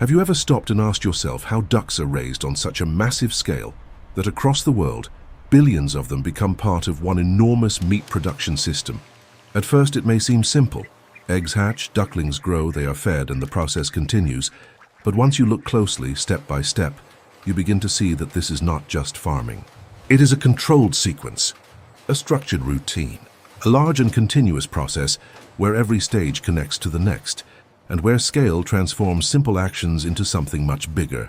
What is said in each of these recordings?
Have you ever stopped and asked yourself how ducks are raised on such a massive scale that across the world, billions of them become part of one enormous meat production system? At first it may seem simple. Eggs hatch, ducklings grow, they are fed, and the process continues. But once you look closely, step by step, you begin to see that this is not just farming. It is a controlled sequence, a structured routine, a large and continuous process where every stage connects to the next, and where scale transforms simple actions into something much bigger.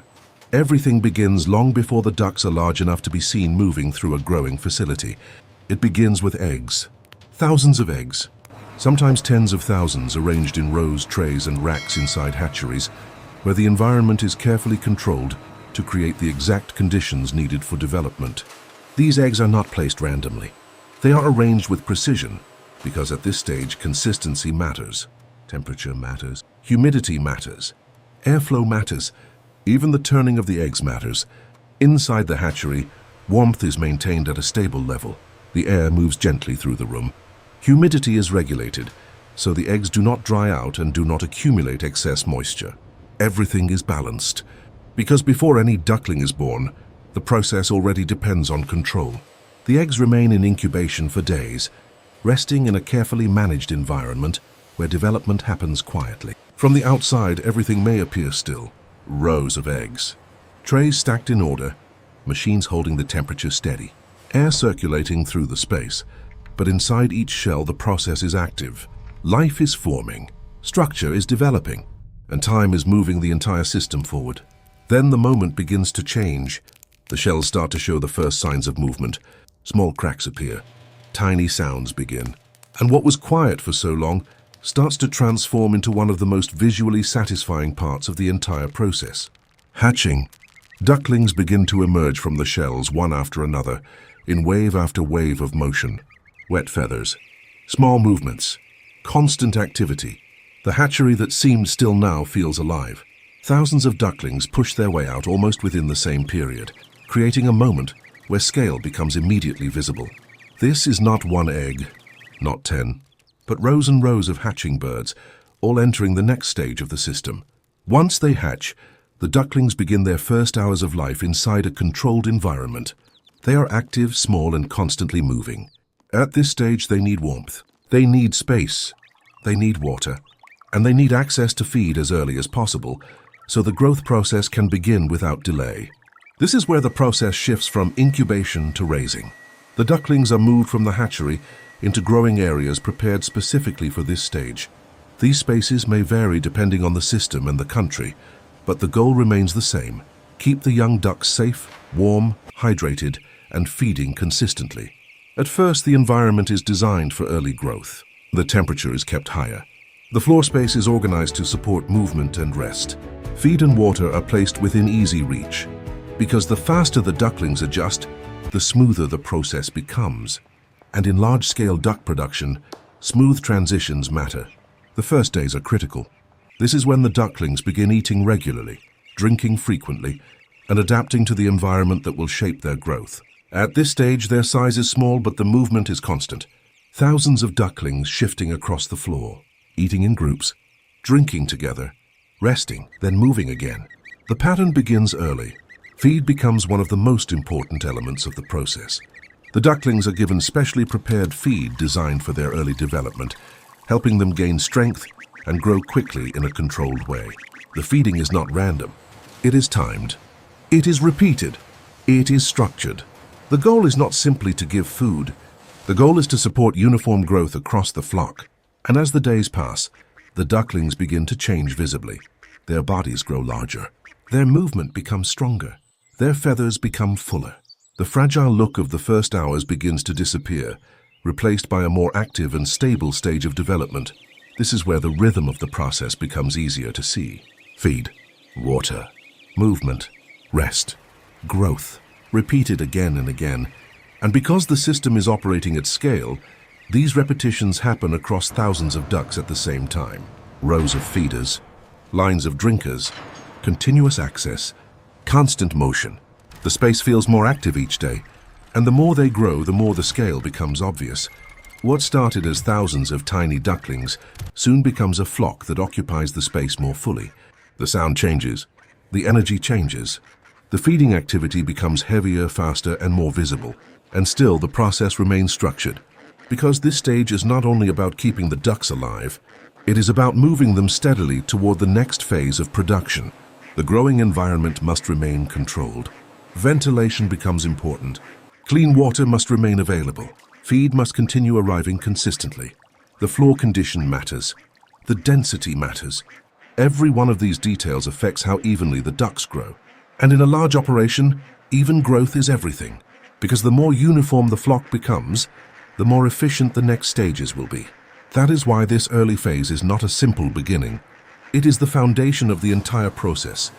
Everything begins long before the ducks are large enough to be seen moving through a growing facility. It begins with eggs. Thousands of eggs, sometimes tens of thousands, arranged in rows, trays, and racks inside hatcheries, where the environment is carefully controlled to create the exact conditions needed for development. These eggs are not placed randomly. They are arranged with precision, because at this stage consistency matters. Temperature matters. Humidity matters. Airflow matters. Even the turning of the eggs matters. Inside the hatchery, warmth is maintained at a stable level. The air moves gently through the room. Humidity is regulated, so the eggs do not dry out and do not accumulate excess moisture. Everything is balanced, because before any duckling is born, the process already depends on control. The eggs remain in incubation for days, resting in a carefully managed environment where development happens quietly. From the outside, everything may appear still. Rows of eggs. Trays stacked in order, machines holding the temperature steady. Air circulating through the space. But inside each shell, the process is active. Life is forming. Structure is developing. And time is moving the entire system forward. Then the moment begins to change. The shells start to show the first signs of movement. Small cracks appear. Tiny sounds begin. And what was quiet for so long starts to transform into one of the most visually satisfying parts of the entire process. Hatching. Ducklings begin to emerge from the shells one after another, in wave after wave of motion. Wet feathers. Small movements. Constant activity. The hatchery that seemed still now feels alive. Thousands of ducklings push their way out almost within the same period, creating a moment where scale becomes immediately visible. This is not one egg, not 10, but rows and rows of hatching birds, all entering the next stage of the system. Once they hatch, the ducklings begin their first hours of life inside a controlled environment. They are active, small, and constantly moving. At this stage, they need warmth. They need space. They need water. And they need access to feed as early as possible, so the growth process can begin without delay. This is where the process shifts from incubation to raising. The ducklings are moved from the hatchery into growing areas prepared specifically for this stage. These spaces may vary depending on the system and the country, but the goal remains the same: keep the young ducks safe, warm, hydrated, and feeding consistently. At first, the environment is designed for early growth. The temperature is kept higher. The floor space is organized to support movement and rest. Feed and water are placed within easy reach, because the faster the ducklings adjust, the smoother the process becomes. And in large-scale duck production, smooth transitions matter. The first days are critical. This is when the ducklings begin eating regularly, drinking frequently, and adapting to the environment that will shape their growth. At this stage, their size is small, but the movement is constant. Thousands of ducklings shifting across the floor, eating in groups, drinking together, resting, then moving again. The pattern begins early. Feed becomes one of the most important elements of the process. The ducklings are given specially prepared feed designed for their early development, helping them gain strength and grow quickly in a controlled way. The feeding is not random. It is timed. It is repeated. It is structured. The goal is not simply to give food. The goal is to support uniform growth across the flock. And as the days pass, the ducklings begin to change visibly. Their bodies grow larger. Their movement becomes stronger. Their feathers become fuller. The fragile look of the first hours begins to disappear, replaced by a more active and stable stage of development. This is where the rhythm of the process becomes easier to see. Feed, water, movement, rest, growth, repeated again and again. And because the system is operating at scale, these repetitions happen across thousands of ducks at the same time. Rows of feeders, lines of drinkers, continuous access, constant motion. The space feels more active each day, and the more they grow, the more the scale becomes obvious. What started as thousands of tiny ducklings soon becomes a flock that occupies the space more fully. The sound changes. The energy changes. The feeding activity becomes heavier, faster, and more visible. And still, the process remains structured. Because this stage is not only about keeping the ducks alive, it is about moving them steadily toward the next phase of production. The growing environment must remain controlled. Ventilation becomes important. Clean water must remain available. Feed must continue arriving consistently. The floor condition matters. The density matters. Every one of these details affects how evenly the ducks grow. And in a large operation, even growth is everything. Because the more uniform the flock becomes, the more efficient the next stages will be. That is why this early phase is not a simple beginning. It is the foundation of the entire process.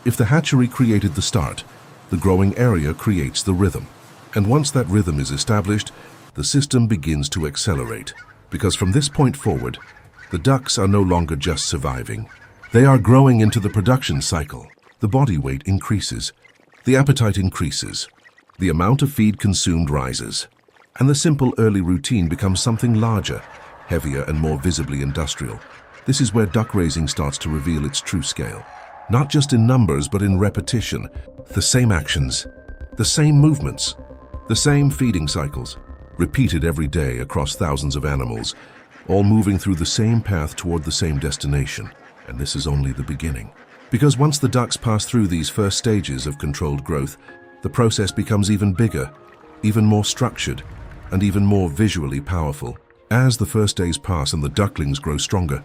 If the hatchery created the start, the growing area creates the rhythm. And once that rhythm is established, the system begins to accelerate. Because from this point forward, the ducks are no longer just surviving. They are growing into the production cycle. The body weight increases. The appetite increases. The amount of feed consumed rises. And the simple early routine becomes something larger, heavier, and more visibly industrial. This is where duck raising starts to reveal its true scale. Not just in numbers, but in repetition. The same actions, the same movements, the same feeding cycles, repeated every day across thousands of animals, all moving through the same path toward the same destination. And this is only the beginning. Because once the ducks pass through these first stages of controlled growth, the process becomes even bigger, even more structured, and even more visually powerful. As the first days pass and the ducklings grow stronger,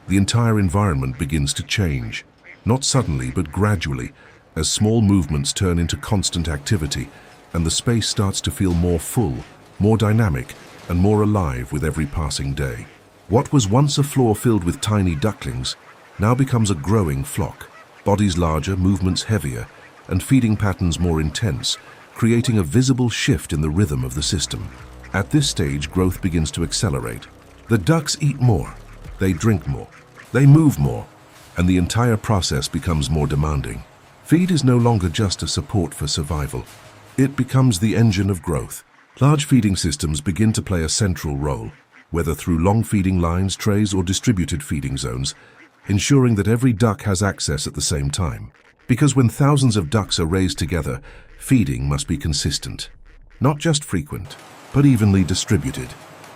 the entire environment begins to change. Not suddenly, but gradually, as small movements turn into constant activity, and the space starts to feel more full, more dynamic, and more alive with every passing day. What was once a floor filled with tiny ducklings now becomes a growing flock. Bodies larger, movements heavier, and feeding patterns more intense, creating a visible shift in the rhythm of the system. At this stage, growth begins to accelerate. The ducks eat more, they drink more, they move more, and the entire process becomes more demanding. Feed is no longer just a support for survival. It becomes the engine of growth. Large feeding systems begin to play a central role, whether through long feeding lines, trays, or distributed feeding zones, ensuring that every duck has access at the same time. Because when thousands of ducks are raised together, feeding must be consistent. Not just frequent, but evenly distributed.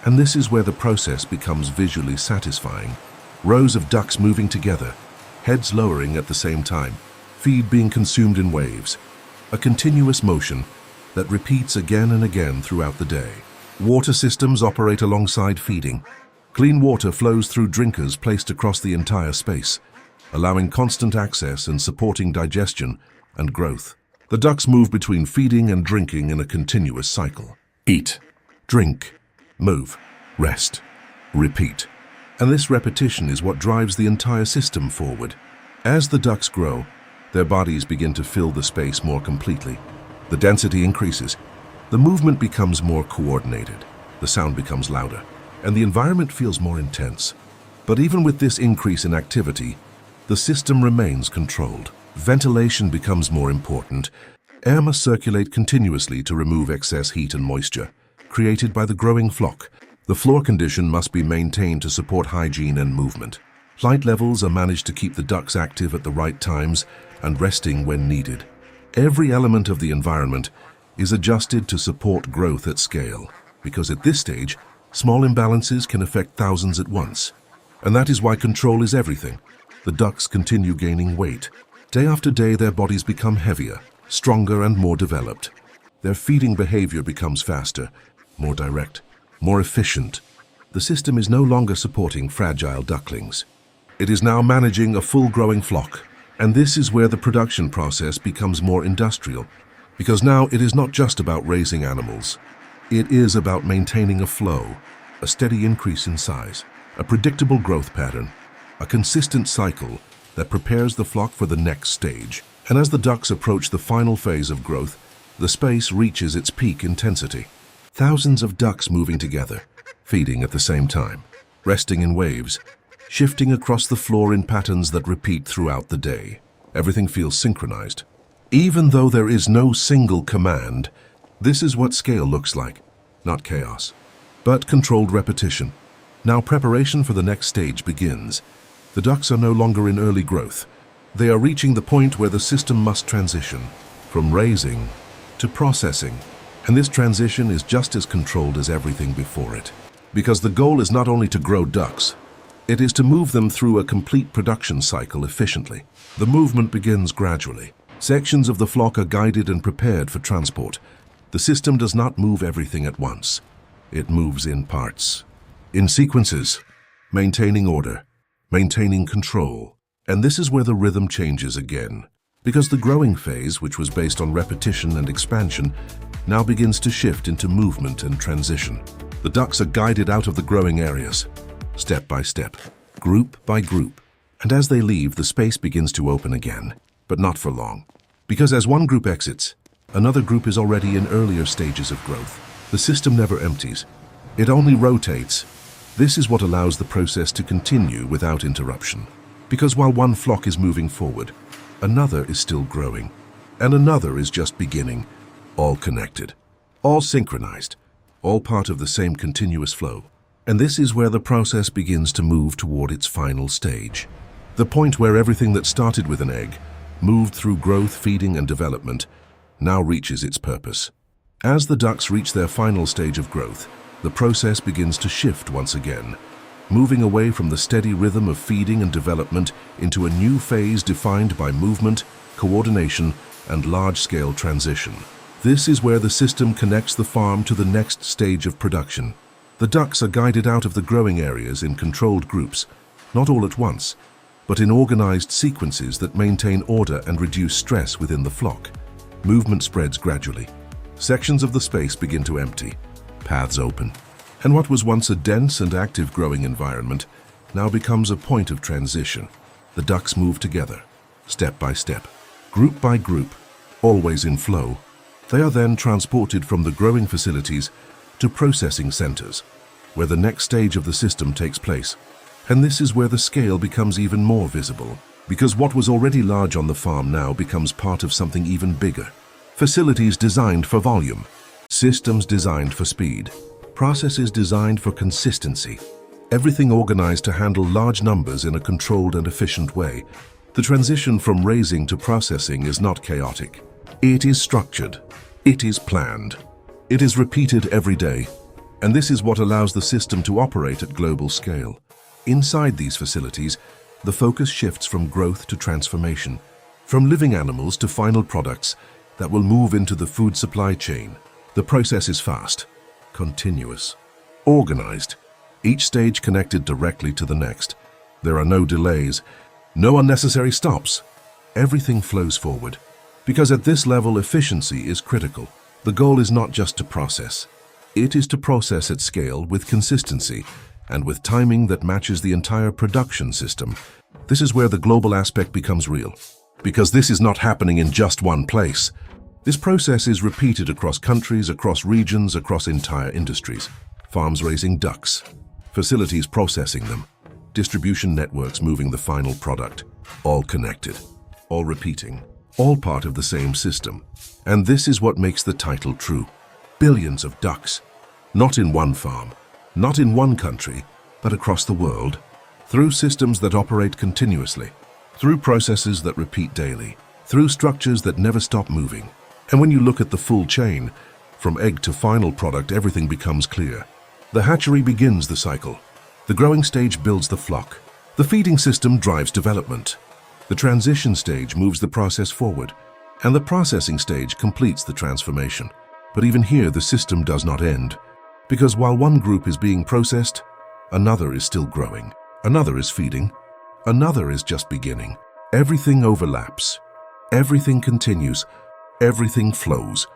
And this is where the process becomes visually satisfying. Rows of ducks moving together, heads lowering at the same time, feed being consumed in waves. A continuous motion that repeats again and again throughout the day. Water systems operate alongside feeding. Clean water flows through drinkers placed across the entire space, allowing constant access and supporting digestion and growth. The ducks move between feeding and drinking in a continuous cycle. Eat, drink, move, rest, repeat. And this repetition is what drives the entire system forward. As the ducks grow, their bodies begin to fill the space more completely. The density increases. The movement becomes more coordinated. The sound becomes louder, and the environment feels more intense. But even with this increase in activity, the system remains controlled. Ventilation becomes more important. Air must circulate continuously to remove excess heat and moisture created by the growing flock. The floor condition must be maintained to support hygiene and movement. Light levels are managed to keep the ducks active at the right times and resting when needed. Every element of the environment is adjusted to support growth at scale, because at this stage, small imbalances can affect thousands at once. And that is why control is everything. The ducks continue gaining weight. Day after day, their bodies become heavier, stronger, and more developed. Their feeding behavior becomes faster, more direct, more efficient. The system is no longer supporting fragile ducklings. It is now managing a full-growing flock. And this is where the production process becomes more industrial, because now it is not just about raising animals. It is about maintaining a flow, a steady increase in size, a predictable growth pattern, a consistent cycle that prepares the flock for the next stage. And as the ducks approach the final phase of growth, the space reaches its peak intensity. Thousands of ducks moving together, feeding at the same time, resting in waves, shifting across the floor in patterns that repeat throughout the day. Everything feels synchronized. Even though there is no single command, this is what scale looks like. Not chaos, but controlled repetition. Now preparation for the next stage begins. The ducks are no longer in early growth. They are reaching the point where the system must transition from raising to processing. And this transition is just as controlled as everything before it. Because the goal is not only to grow ducks, it is to move them through a complete production cycle efficiently. The movement begins gradually. Sections of the flock are guided and prepared for transport. The system does not move everything at once. It moves in parts, in sequences, maintaining order, maintaining control. And this is where the rhythm changes again. Because the growing phase, which was based on repetition and expansion, now begins to shift into movement and transition. The ducks are guided out of the growing areas, step by step, group by group. And as they leave, the space begins to open again, but not for long. Because as one group exits, another group is already in earlier stages of growth. The system never empties. It only rotates. This is what allows the process to continue without interruption. Because while one flock is moving forward, another is still growing, and another is just beginning, all connected, all synchronized, all part of the same continuous flow. And this is where the process begins to move toward its final stage. The point where everything that started with an egg, moved through growth, feeding, and development, now reaches its purpose. As the ducks reach their final stage of growth, the process begins to shift once again, moving away from the steady rhythm of feeding and development into a new phase defined by movement, coordination, and large-scale transition. This is where the system connects the farm to the next stage of production. The ducks are guided out of the growing areas in controlled groups, not all at once, but in organized sequences that maintain order and reduce stress within the flock. Movement spreads gradually. Sections of the space begin to empty, paths open, and what was once a dense and active growing environment now becomes a point of transition. The ducks move together, step by step, group by group, always in flow. They are then transported from the growing facilities to processing centers, where the next stage of the system takes place. And this is where the scale becomes even more visible, because what was already large on the farm now becomes part of something even bigger. Facilities designed for volume, systems designed for speed, processes designed for consistency, everything organized to handle large numbers in a controlled and efficient way. The transition from raising to processing is not chaotic. It is structured. It is planned. It is repeated every day. And this is what allows the system to operate at global scale. Inside these facilities, the focus shifts from growth to transformation, from living animals to final products that will move into the food supply chain. The process is fast, continuous, organized, each stage connected directly to the next. There are no delays, no unnecessary stops. Everything flows forward. Because at this level, efficiency is critical. The goal is not just to process. It is to process at scale with consistency and with timing that matches the entire production system. This is where the global aspect becomes real. Because this is not happening in just one place. This process is repeated across countries, across regions, across entire industries. Farms raising ducks, facilities processing them, distribution networks moving the final product, all connected, all repeating, all part of the same system. And this is what makes the title true. Billions of ducks, not in one farm, not in one country, but across the world, through systems that operate continuously, through processes that repeat daily, through structures that never stop moving. And when you look at the full chain, from egg to final product, everything becomes clear. The hatchery begins the cycle. The growing stage builds the flock. The feeding system drives development. The transition stage moves the process forward, and the processing stage completes the transformation. But even here, the system does not end, because while one group is being processed, another is still growing, another is feeding, another is just beginning. Everything overlaps, everything continues, everything flows,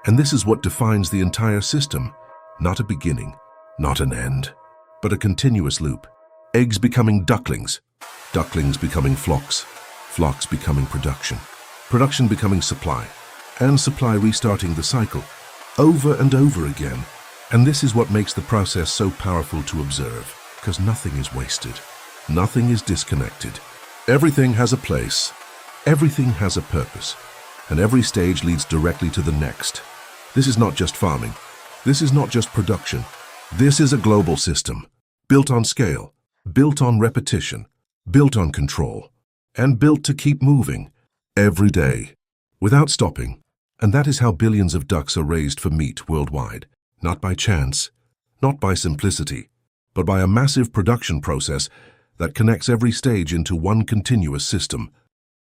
and this is what defines the entire system. Not a beginning, not an end, but a continuous loop. Eggs becoming ducklings, ducklings becoming flocks, flocks becoming production, production becoming supply, and supply restarting the cycle over and over again. And this is what makes the process so powerful to observe, because nothing is wasted, nothing is disconnected. Everything has a place, everything has a purpose, and every stage leads directly to the next. This is not just farming, this is not just production, this is a global system, built on scale, built on repetition, built on control. and built to keep moving every day, without stopping. And that is how billions of ducks are raised for meat worldwide, not by chance, not by simplicity, but by a massive production process that connects every stage into one continuous system.